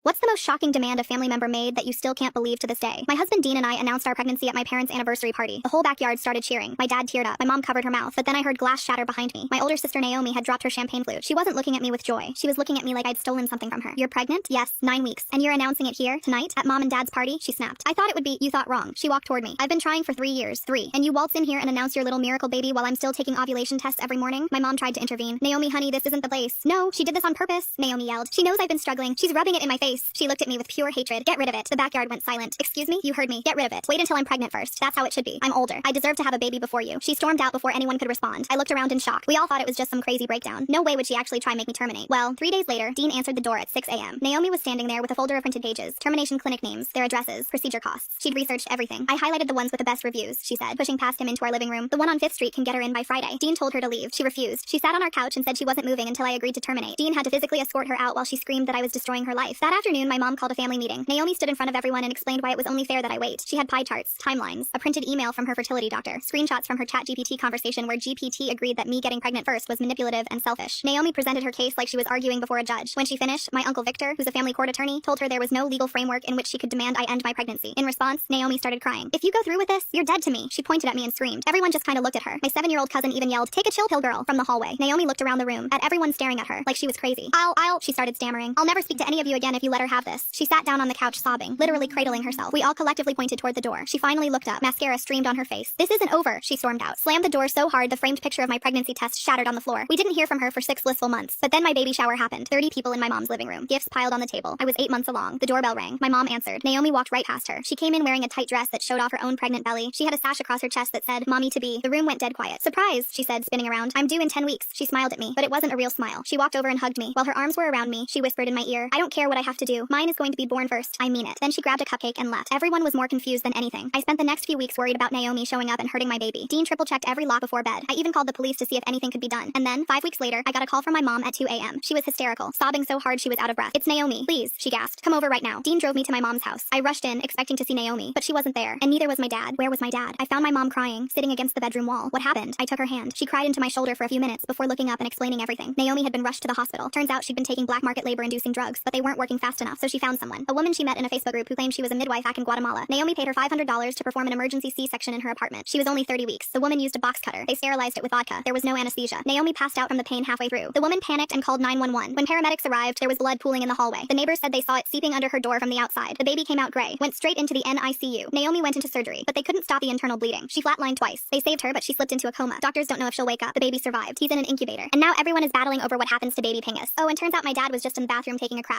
What's the most shocking demand a family member made that you still can't believe to this day? My husband Dean and I announced our pregnancy at my parents' anniversary party. The whole backyard started cheering. My dad teared up. My mom covered her mouth, but then I heard glass shatter behind me. My older sister Naomi had dropped her champagne flute. She wasn't looking at me with joy. She was looking at me like I'd stolen something from her. You're pregnant? Yes, 9 weeks. And you're announcing it here, tonight, at mom and dad's party? She snapped. I thought it would be, you thought wrong. She walked toward me. I've been trying for 3 years. 3. And you waltz in here and announce your little miracle baby while I'm still taking ovulation tests every morning? My mom tried to intervene. Naomi, honey, this isn't the place. No, she did this on purpose, Naomi yelled. She knows I've been struggling. She's rubbing it in my face. She looked at me with pure hatred. Get rid of it. The backyard went silent. Excuse me? You heard me. Get rid of it. Wait until I'm pregnant first. That's how it should be. I'm older. I deserve to have a baby before you. She stormed out before anyone could respond. I looked around in shock. We all thought it was just some crazy breakdown. No way would she actually try and make me terminate. Well, 3 days later, Dean answered the door at 6 a.m. Naomi was standing there with a folder of printed pages, termination clinic names, their addresses, procedure costs. She'd researched everything. I highlighted the ones with the best reviews, she said, pushing past him into our living room. The one on 5th Street can get her in by Friday. Dean told her to leave. She refused. She sat on our couch and said she wasn't moving until I agreed to terminate. Dean had to physically escort her out while she screamed that I was destroying her life. That afternoon, my mom called a family meeting. Naomi stood in front of everyone and explained why it was only fair that I wait. She had pie charts, timelines, a printed email from her fertility doctor, screenshots from her ChatGPT conversation where GPT agreed that me getting pregnant first was manipulative and selfish. Naomi presented her case like she was arguing before a judge. When she finished, my uncle Victor, who's a family court attorney, told her there was no legal framework in which she could demand I end my pregnancy. In response, Naomi started crying. If you go through with this, you're dead to me. She pointed at me and screamed. Everyone just kind of looked at her. My 7-year-old cousin even yelled, "Take a chill pill, girl," from the hallway. Naomi looked around the room at everyone staring at her like she was crazy. She started stammering. "I'll never speak to any of you again if you let her have this." She sat down on the couch sobbing, literally cradling herself. We all collectively pointed toward the door. She finally looked up. Mascara streamed on her face. "This isn't over," she stormed out. Slammed the door so hard the framed picture of my pregnancy test shattered on the floor. We didn't hear from her for 6 blissful months. But then my baby shower happened. 30 people in my mom's living room. Gifts piled on the table. I was 8 months along. The doorbell rang. My mom answered. Naomi walked right past her. She came in wearing a tight dress that showed off her own pregnant belly. She had a sash across her chest that said, "Mommy to be." The room went dead quiet. "Surprise," she said, spinning around. "I'm due in 10 weeks. She smiled at me, but it wasn't a real smile. She walked over and hugged me. While her arms were around me, she whispered in my ear, "I don't care what I have to do. Mine is going to be born first. I mean it." Then she grabbed a cupcake and left. Everyone was more confused than anything. I spent the next few weeks worried about Naomi showing up and hurting my baby. Dean triple-checked every lock before bed. I even called the police to see if anything could be done. And then, 5 weeks later, I got a call from my mom at 2 a.m. She was hysterical, sobbing so hard she was out of breath. "It's Naomi. Please," she gasped. "Come over right now." Dean drove me to my mom's house. I rushed in, expecting to see Naomi, but she wasn't there. And neither was my dad. Where was my dad? I found my mom crying, sitting against the bedroom wall. What happened? I took her hand. She cried into my shoulder for a few minutes before looking up and explaining everything. Naomi had been rushed to the hospital. Turns out she'd been taking black market labor-inducing drugs, but they weren't working fast enough, so she found someone. A woman she met in a Facebook group who claimed she was a midwife back in Guatemala. Naomi paid her $500 to perform an emergency C-section in her apartment. She was only 30 weeks. The woman used a box cutter. They sterilized it with vodka. There was no anesthesia. Naomi passed out from the pain halfway through. The woman panicked and called 911. When paramedics arrived, there was blood pooling in the hallway. The neighbors said they saw it seeping under her door from the outside. The baby came out gray, went straight into the NICU. Naomi went into surgery, but they couldn't stop the internal bleeding. She flatlined twice. They saved her, but she slipped into a coma. Doctors don't know if she'll wake up. The baby survived. He's in an incubator. And now everyone is battling over what happens to baby Pingus. Oh, and turns out my dad was just in the bathroom taking a crap.